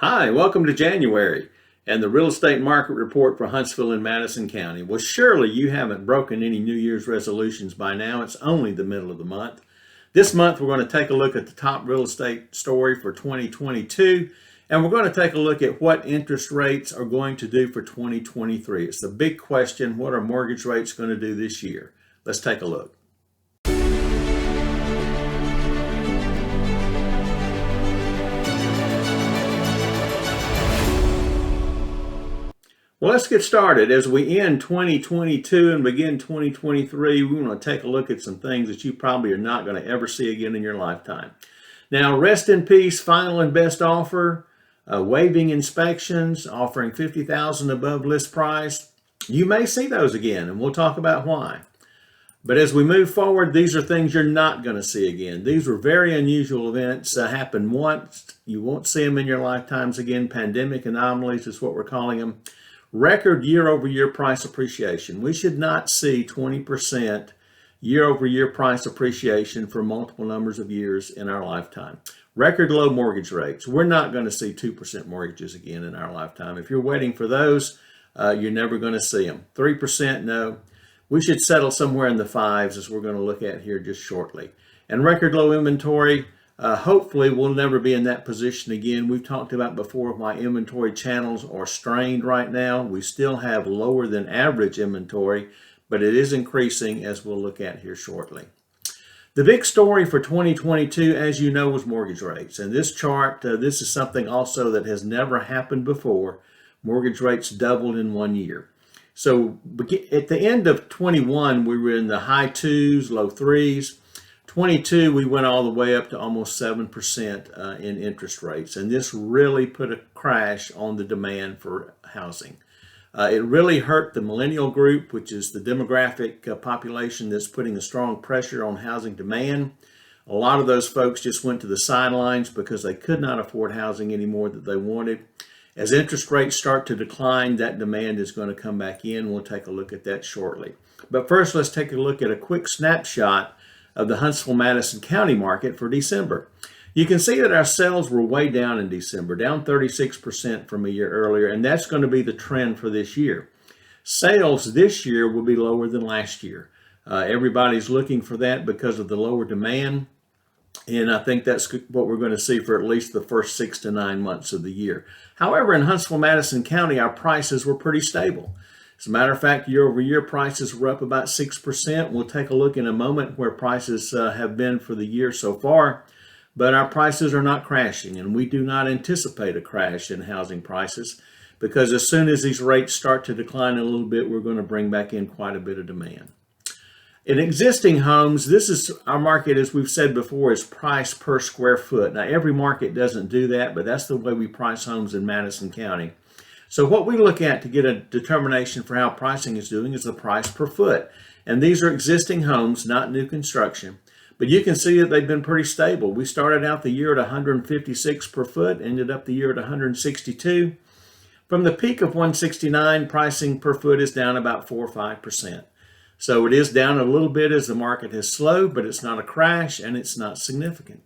Hi, welcome to January and the real estate market report for Huntsville and Madison County. Well, surely you haven't broken any New Year's resolutions by now. It's only the middle of the month. This month, we're going to take a look at the top real estate story for 2022, and we're going to take a look at what interest rates are going to do for 2023. It's the big question. What are mortgage rates going to do this year? Let's take a look. Well, let's get started. As we end 2022 and begin 2023, we want to take a look at some things that you probably are not going to ever see again in your lifetime. Now, rest in peace, final and best offer, waiving inspections, offering $50,000 above list price. You may see those again, and we'll talk about why. But as we move forward, these are things you're not going to see again. These were very unusual events, happened once. You won't see them in your lifetimes again. Pandemic anomalies is what we're calling them. Record year-over-year price appreciation. We should not see 20% year-over-year price appreciation for multiple numbers of years in our lifetime. Record low mortgage rates. We're not going to see 2% mortgages again in our lifetime. If you're waiting for those, you're never going to see them. 3%, no. We should settle somewhere in the fives, as we're going to look at here just shortly. And record low inventory. Hopefully we'll never be in that position again. We've talked about before why inventory channels are strained right now. We still have lower than average inventory, but it is increasing, as we'll look at here shortly. The big story for 2022, as you know, was mortgage rates. And this chart, this is something also that has never happened before. Mortgage rates doubled in 1 year. So at the end of 21, we were in the high twos, low threes. 22, we went all the way up to almost 7% in interest rates, and this really put a crash on the demand for housing. It really hurt the millennial group, which is the demographic population that's putting a strong pressure on housing demand. A lot of those folks just went to the sidelines because they could not afford housing anymore that they wanted. As interest rates start to decline, that demand is going to come back in. We'll take a look at that shortly. But first, let's take a look at a quick snapshot of the Huntsville-Madison County market for December. You can see that our sales were way down in December, down 36% from a year earlier, and that's going to be the trend for this year. Sales this year will be lower than last year. Everybody's looking for that because of the lower demand, and I think that's what we're going to see for at least the first 6 to 9 months of the year. However, in Huntsville-Madison County, our prices were pretty stable. As a matter of fact, year-over-year prices were up about 6%. We'll take a look in a moment where prices have been for the year so far, but our prices are not crashing, and we do not anticipate a crash in housing prices because as soon as these rates start to decline a little bit, we're going to bring back in quite a bit of demand. In existing homes, this is our market, as we've said before, is price per square foot. Now, every market doesn't do that, but that's the way we price homes in Madison County. So what we look at to get a determination for how pricing is doing is the price per foot. And these are existing homes, not new construction. But you can see that they've been pretty stable. We started out the year at 156 per foot, ended up the year at 162. From the peak of 169, pricing per foot is down about 4 or 5%. So it is down a little bit as the market has slowed, but it's not a crash and it's not significant.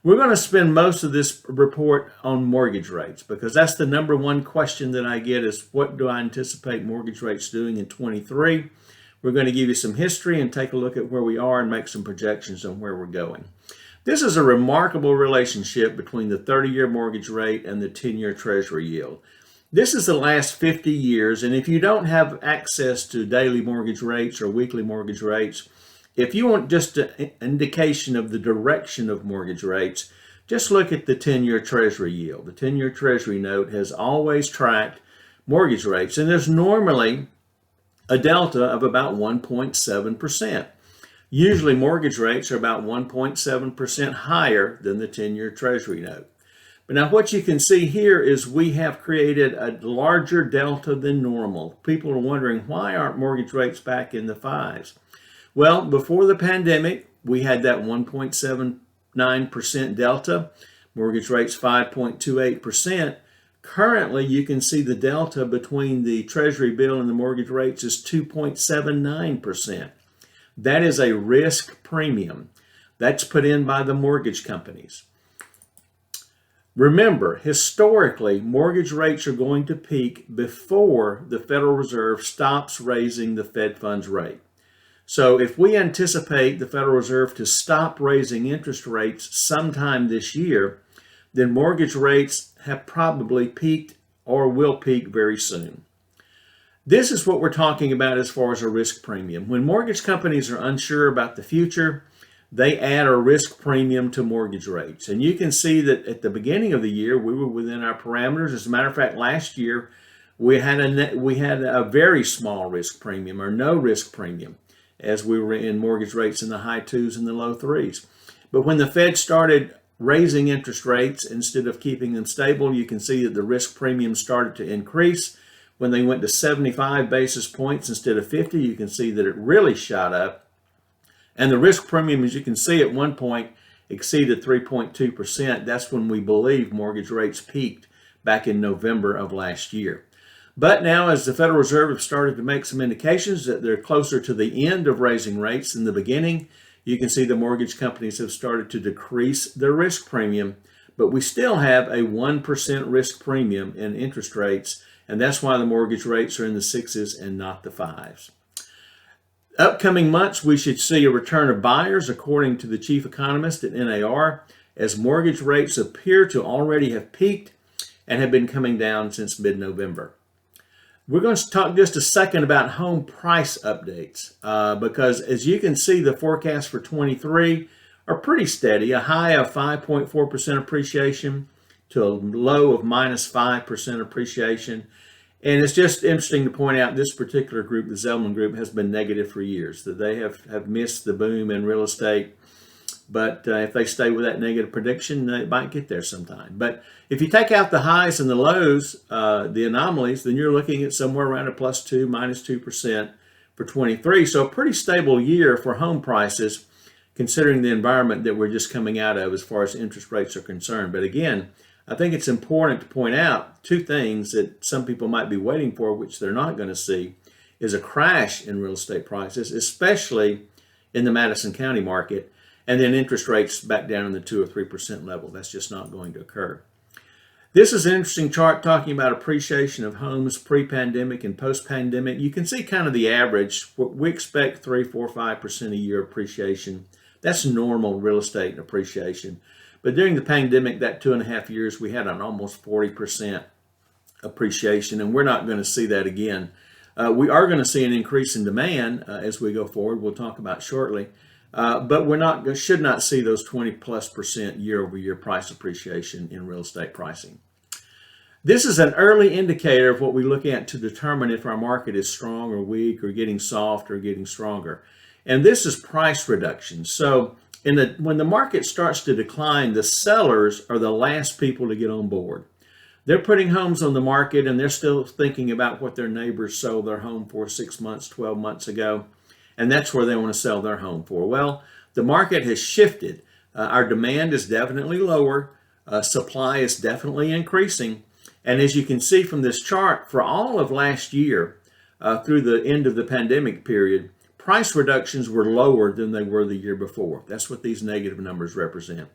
We're going to spend most of this report on mortgage rates because that's the number one question that I get is what do I anticipate mortgage rates doing in 23? We're going to give you some history and take a look at where we are and make some projections on where we're going. This is a remarkable relationship between the 30-year mortgage rate and the 10-year Treasury yield. This is the last 50 years, and if you don't have access to daily mortgage rates or weekly mortgage rates, if you want just an indication of the direction of mortgage rates, just look at the 10-year Treasury yield. The 10-year Treasury note has always tracked mortgage rates, and there's normally a delta of about 1.7%. Usually mortgage rates are about 1.7% higher than the 10-year Treasury note. But now what you can see here is we have created a larger delta than normal. People are wondering, why aren't mortgage rates back in the fives? Well, before the pandemic, we had that 1.79% delta, mortgage rates 5.28%. Currently, you can see the delta between the Treasury bill and the mortgage rates is 2.79%. That is a risk premium. That's put in by the mortgage companies. Remember, historically, mortgage rates are going to peak before the Federal Reserve stops raising the Fed funds rate. So if we anticipate the Federal Reserve to stop raising interest rates sometime this year, then mortgage rates have probably peaked or will peak very soon. This is what we're talking about as far as a risk premium. When mortgage companies are unsure about the future, they add a risk premium to mortgage rates. And you can see that at the beginning of the year, we were within our parameters. As a matter of fact, last year, we had a very small risk premium or no risk premium as we were in mortgage rates in the high 2s and the low 3s. But when the Fed started raising interest rates instead of keeping them stable, you can see that the risk premium started to increase. When they went to 75 basis points instead of 50, you can see that it really shot up. And the risk premium, as you can see, at one point exceeded 3.2%. That's when we believe mortgage rates peaked back in November of last year. But now, as the Federal Reserve have started to make some indications that they're closer to the end of raising rates than the beginning, you can see the mortgage companies have started to decrease their risk premium. But we still have a 1% risk premium in interest rates, and that's why the mortgage rates are in the 6s and not the 5s. Upcoming months, we should see a return of buyers, according to the chief economist at NAR, as mortgage rates appear to already have peaked and have been coming down since mid-November. We're going to talk just a second about home price updates because, as you can see, the forecasts for 23 are pretty steady, a high of 5.4% appreciation to a low of minus 5% appreciation. And it's just interesting to point out this particular group, the Zelman Group, has been negative for years, that they have missed the boom in real estate. But if they stay with that negative prediction, they might get there sometime. But if you take out the highs and the lows, the anomalies, then you're looking at somewhere around a plus 2, minus 2% for 23. So a pretty stable year for home prices, considering the environment that we're just coming out of as far as interest rates are concerned. But again, I think it's important to point out two things that some people might be waiting for, which they're not going to see, is a crash in real estate prices, especially in the Madison County market, and then interest rates back down in the 2 or 3% level. That's just not going to occur. This is an interesting chart talking about appreciation of homes pre-pandemic and post-pandemic. You can see kind of the average. We expect 3, 4, 5% a year appreciation. That's normal real estate appreciation. But during the pandemic, that 2.5 years, we had an almost 40% appreciation, and we're not going to see that again. We are going to see an increase in demand as we go forward. We'll talk about shortly. But should not see those 20+% year-over-year price appreciation in real estate pricing. This is an early indicator of what we look at to determine if our market is strong or weak or getting soft or getting stronger. And this is price reduction. So when the market starts to decline, the sellers are the last people to get on board. They're putting homes on the market and they're still thinking about what their neighbors sold their home for 6 months, 12 months ago. And that's where they want to sell their home for. Well, the market has shifted. Our demand is definitely lower. Supply is definitely increasing. And as you can see from this chart, for all of last year, through the end of the pandemic period, price reductions were lower than they were the year before. That's what these negative numbers represent.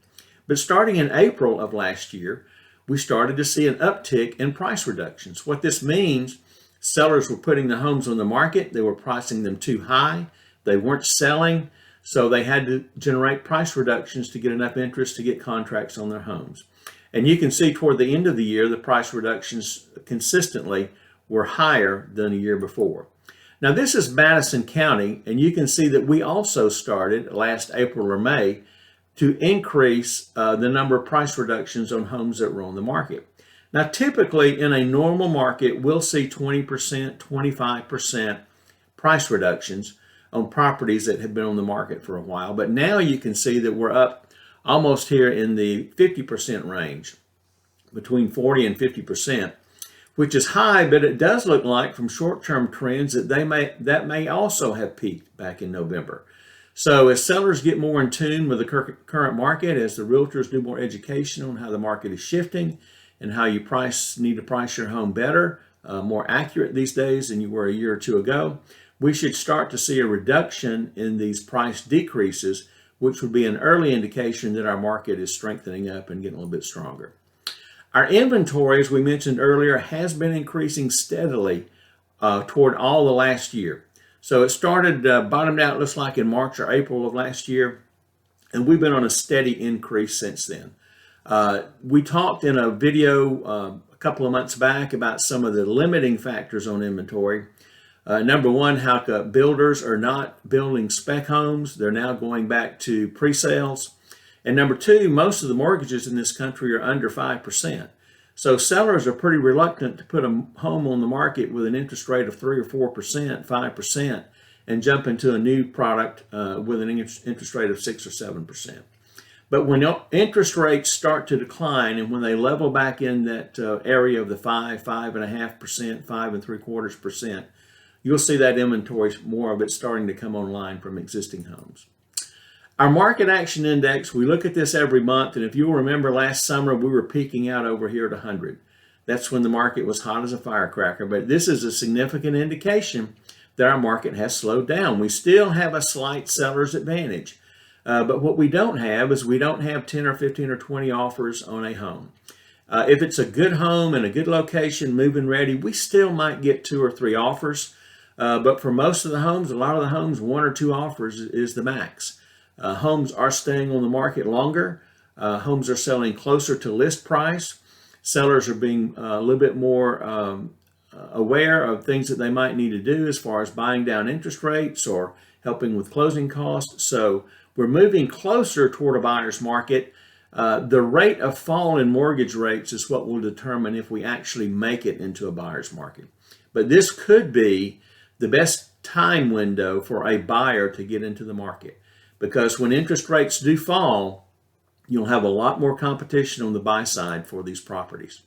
But starting in April of last year, we started to see an uptick in price reductions. What this means, sellers were putting the homes on the market. They were pricing them too high. They weren't selling, so they had to generate price reductions to get enough interest to get contracts on their homes. And you can see toward the end of the year, the price reductions consistently were higher than a year before. Now, this is Madison County, and you can see that we also started last April or May to increase the number of price reductions on homes that were on the market. Now, typically in a normal market, we'll see 20%, 25% price reductions on properties that have been on the market for a while. But now you can see that we're up almost here in the 50% range, between 40 and 50%, which is high, but it does look like from short-term trends that that may also have peaked back in November. So as sellers get more in tune with the current market, as the realtors do more education on how the market is shifting and how you need to price your home better, more accurate these days than you were a year or two ago, we should start to see a reduction in these price decreases, which would be an early indication that our market is strengthening up and getting a little bit stronger. Our inventory, as we mentioned earlier, has been increasing steadily toward all the last year. So it started, bottomed out, looks like in March or April of last year, and we've been on a steady increase since then. We talked in a video a couple of months back about some of the limiting factors on inventory. Number one, how builders are not building spec homes. They're now going back to pre-sales. And number two, most of the mortgages in this country are under 5%. So sellers are pretty reluctant to put a home on the market with an interest rate of 3 or 4%, 5%, and jump into a new product with an interest rate of 6 or 7%. But when interest rates start to decline and when they level back in that area of the 5, 5.5%, 5.75%, you'll see that inventory, more of it starting to come online from existing homes. Our market action index, we look at this every month, and if you'll remember last summer, we were peaking out over here at 100. That's when the market was hot as a firecracker, but this is a significant indication that our market has slowed down. We still have a slight seller's advantage, but what we don't have is we don't have 10 or 15 or 20 offers on a home. If it's a good home and a good location, move-in ready, we still might get 2 or 3 offers, but for most of the homes, a lot of the homes, 1 or 2 offers is the max. Homes are staying on the market longer. Homes are selling closer to list price. Sellers are being a little bit more aware of things that they might need to do as far as buying down interest rates or helping with closing costs. So we're moving closer toward a buyer's market. The rate of fall in mortgage rates is what will determine if we actually make it into a buyer's market. But this could be the best time window for a buyer to get into the market. Because when interest rates do fall, you'll have a lot more competition on the buy side for these properties.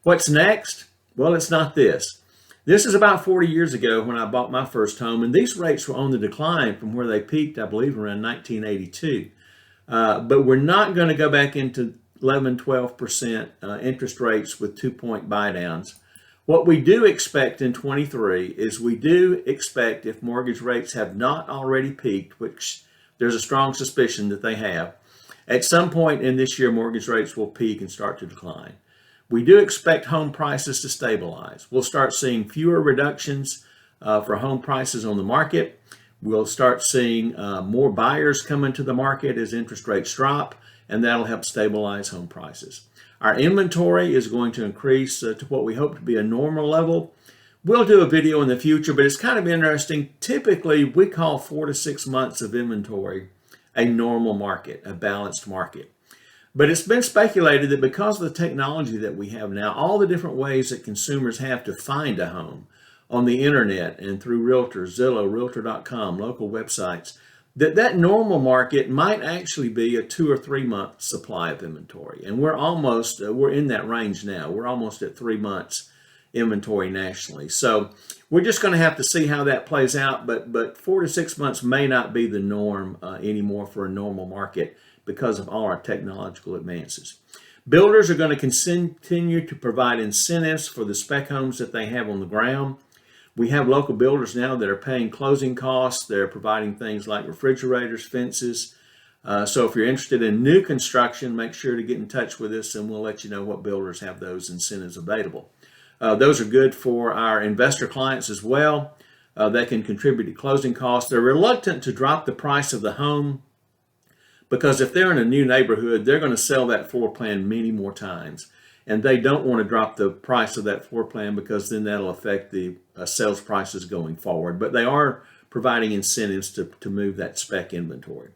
What's next? Well, it's not this. This is about 40 years ago when I bought my first home, and these rates were on the decline from where they peaked, I believe, around 1982. But we're not going to go back into 11, 12% interest rates with 2-point buy downs. What we do expect in 23 is we do expect, if mortgage rates have not already peaked, which there's a strong suspicion that they have, at some point in this year, mortgage rates will peak and start to decline. We do expect home prices to stabilize. We'll start seeing fewer reductions for home prices on the market. We'll start seeing more buyers come into the market as interest rates drop, and that'll help stabilize home prices. Our inventory is going to increase to what we hope to be a normal level. We'll do a video in the future, but it's kind of interesting. Typically, we call 4 to 6 months of inventory a normal market, a balanced market. But it's been speculated that because of the technology that we have now, all the different ways that consumers have to find a home on the internet and through realtors, Zillow, Realtor.com, local websites, that normal market might actually be a 2 or 3 month supply of inventory. And we're in that range now. We're almost at 3 months inventory nationally. So we're just going to have to see how that plays out, but 4 to 6 months may not be the norm anymore for a normal market because of all our technological advances. Builders are going to continue to provide incentives for the spec homes that they have on the ground. We have local builders now that are paying closing costs. They're providing things like refrigerators, fences. So if you're interested in new construction, make sure to get in touch with us and we'll let you know what builders have those incentives available. Those are good for our investor clients as well. They can contribute to closing costs. They're reluctant to drop the price of the home because if they're in a new neighborhood, they're going to sell that floor plan many more times. And they don't want to drop the price of that floor plan because then that'll affect the sales prices going forward. But they are providing incentives to move that spec inventory.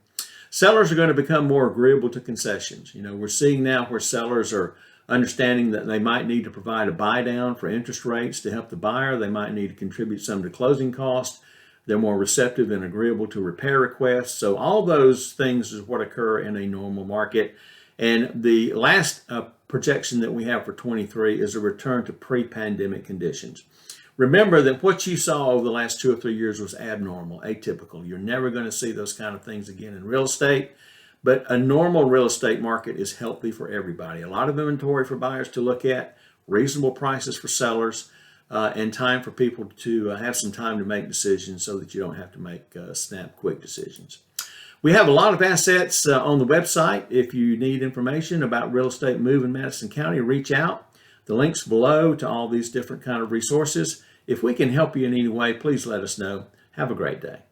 Sellers are going to become more agreeable to concessions. We're seeing now where sellers are understanding that they might need to provide a buy down for interest rates to help the buyer. They might need to contribute some to closing costs. They're more receptive and agreeable to repair requests. So all those things is what occur in a normal market. And the last projection that we have for 23 is a return to pre-pandemic conditions. Remember that what you saw over the last 2 or 3 years was abnormal, atypical. You're never going to see those kind of things again in real estate. But a normal real estate market is healthy for everybody. A lot of inventory for buyers to look at, reasonable prices for sellers, and time for people to have some time to make decisions so that you don't have to make snap quick decisions. We have a lot of assets on the website. If you need information about real estate move in Madison County, reach out. The links below to all these different kind of resources. If we can help you in any way, please let us know. Have a great day.